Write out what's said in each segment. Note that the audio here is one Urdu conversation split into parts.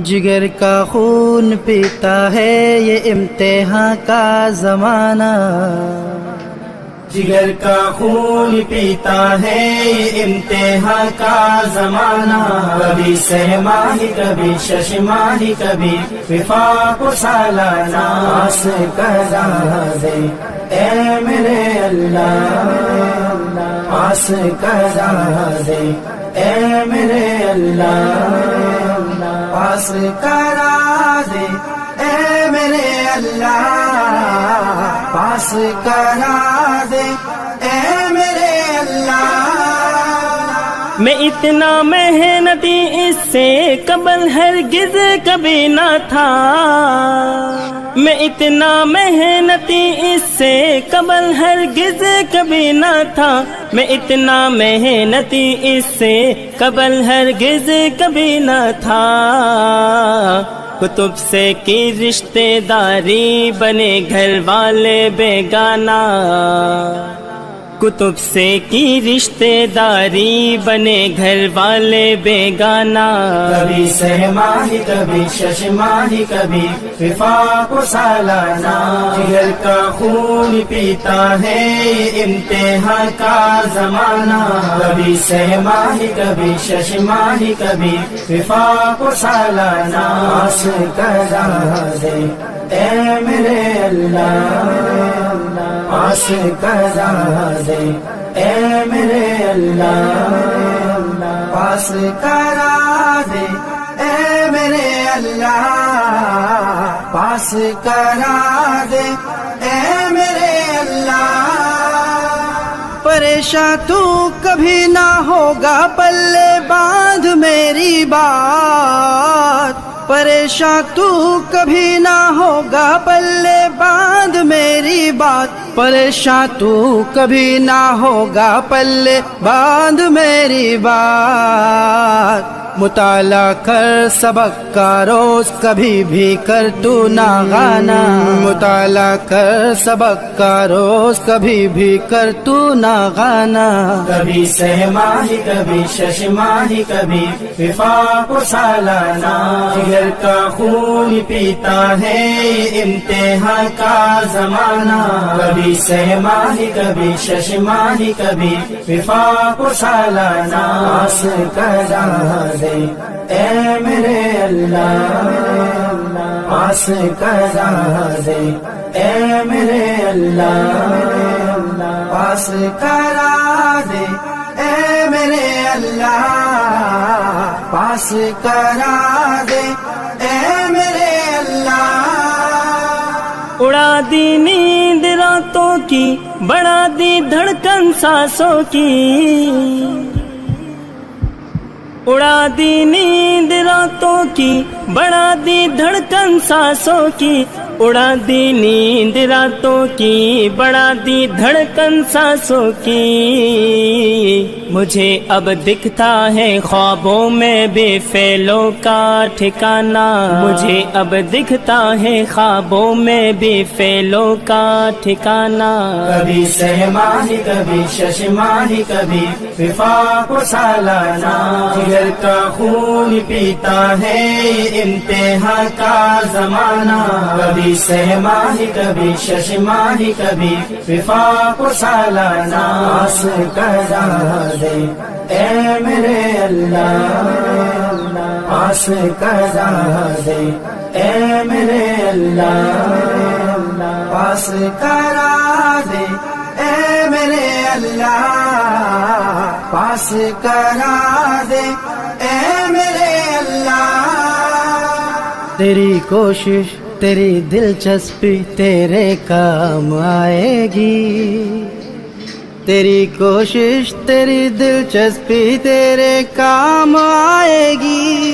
جگر کا خون پیتا ہے یہ امتحان کا زمانہ، جگر کا خون پیتا ہے یہ امتحان کا زمانہ، کبھی سہ ماہی کبھی شش ماہی کبھی وفاق و سالانہ، پاس کرا دے اے میرے اللہ، پاس کرا دے اے میرے اللہ، پاس کرا دے اے میرے اللہ، پاس کرا دے اے میرے اللہ۔ میں اتنا محنتی اس سے قبل ہرگز کبھی نہ تھا، میں اتنا محنتی اس سے قبل ہرگز کبھی نہ تھا، میں اتنا محنتی اس سے قبل ہرگز کبھی نہ تھا، کتب سے کی رشتے داری بنے گھر والے بیگانہ، کتب سے کی رشتے داری بنے گھر والے بیگانہ، کبھی سہ ماہی کبھی شش ماہی کبھی وفاق و سالانہ، جگر کا خون پیتا ہے یہ امتحان کا زمانہ، کبھی سہ ماہی کبھی شش ماہی کبھی وفاق و سالانہ، پاس کرا دے اے میرے اللہ، پاس کرا دے اے میرے اللہ، پاس کرا دے اے میرے اللہ، پاس کرا دے اے میرے اللہ۔ پریشاں تو کبھی نہ ہوگا پلے باندھ میری بات، پریشاں تو کبھی نہ ہوگا پلے باندھ میری بات، پریشاں تو کبھی نہ ہوگا پلے باندھ میری بات، مطالعہ کر سبق کا روز کبھی بھی کر تو نہ غانا، مطالعہ کر سبق کا روز کبھی بھی کر تو نہ غانا، کبھی سہ ماہی کبھی شش ماہی کبھی وفاق و سالانہ، جگر کا خون پیتا ہے یہ امتحان کا زمانہ، کبھی سہ ماہی کبھی شش ماہی کبھی وفاق و سالانہ، پاس کرا دے اے میرے اللہ، پاس کرا دے اے میرے اللہ، پاس کرا دے اے میرے اللہ، پاس کرا دے اے میرے اللہ۔ اڑا دی نیند راتوں کی، بڑھا دی دھڑکن سانسوں کی، اڑا دی نیند راتوں کی، بڑھا دی دھڑکن سانسوں کی، اڑا دی نیند راتوں کی، بڑھا دی دھڑکن سانسوں کی، مجھے اب دکھتا ہے خوابوں میں بے فعلوں کا ٹھکانہ، مجھے اب دکھتا ہے خوابوں میں بے فعلوں کا ٹھکانہ، کبھی سہ ماہی کبھی شش ماہی کبھی وفاق و سالانہ، جگر کا خون پیتا ہے یہ امتحان کا زمانہ، کبھی سہ ماہی کبھی شش ماہی کبھی وفاق و سالانہ، پاس کرا دے اے میرے اللہ، پاس کرا دے اے میرے اللہ، پاس کرا دے اے میرے اللہ، پاس کرا دے اے میرے اللہ۔ تیری کوشش تیری دلچسپی تیرے کام آئے گی، تیری کوشش تیری دلچسپی تیرے کام آئے گی،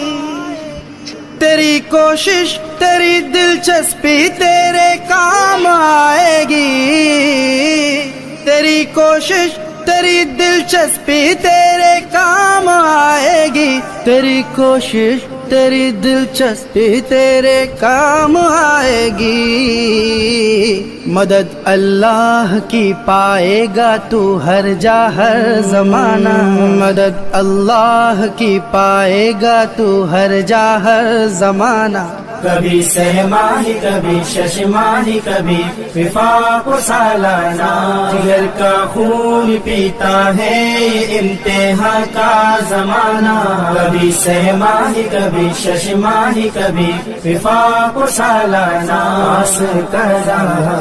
تیری کوشش تیری دلچسپی تیرے کام آئے گی، تیری کوشش تیری دلچسپی تیرے کام آئے گی، تیری کوشش تیری دلچسپی تیرے کام آئے گی، مدد اللہ کی پائے گا تو ہر جا ہر زمانہ، مدد اللہ کی پائے گا تو ہر جا ہر زمانہ۔ کبھی سہ ماہی کبھی شش ماہی کبھی وفاق و سالانہ، جگر کا خون پیتا ہے یہ امتحان کا زمانہ، کبھی سہ ماہی کبھی شش ماہی کبھی وفاق و سالانہ، آس کرا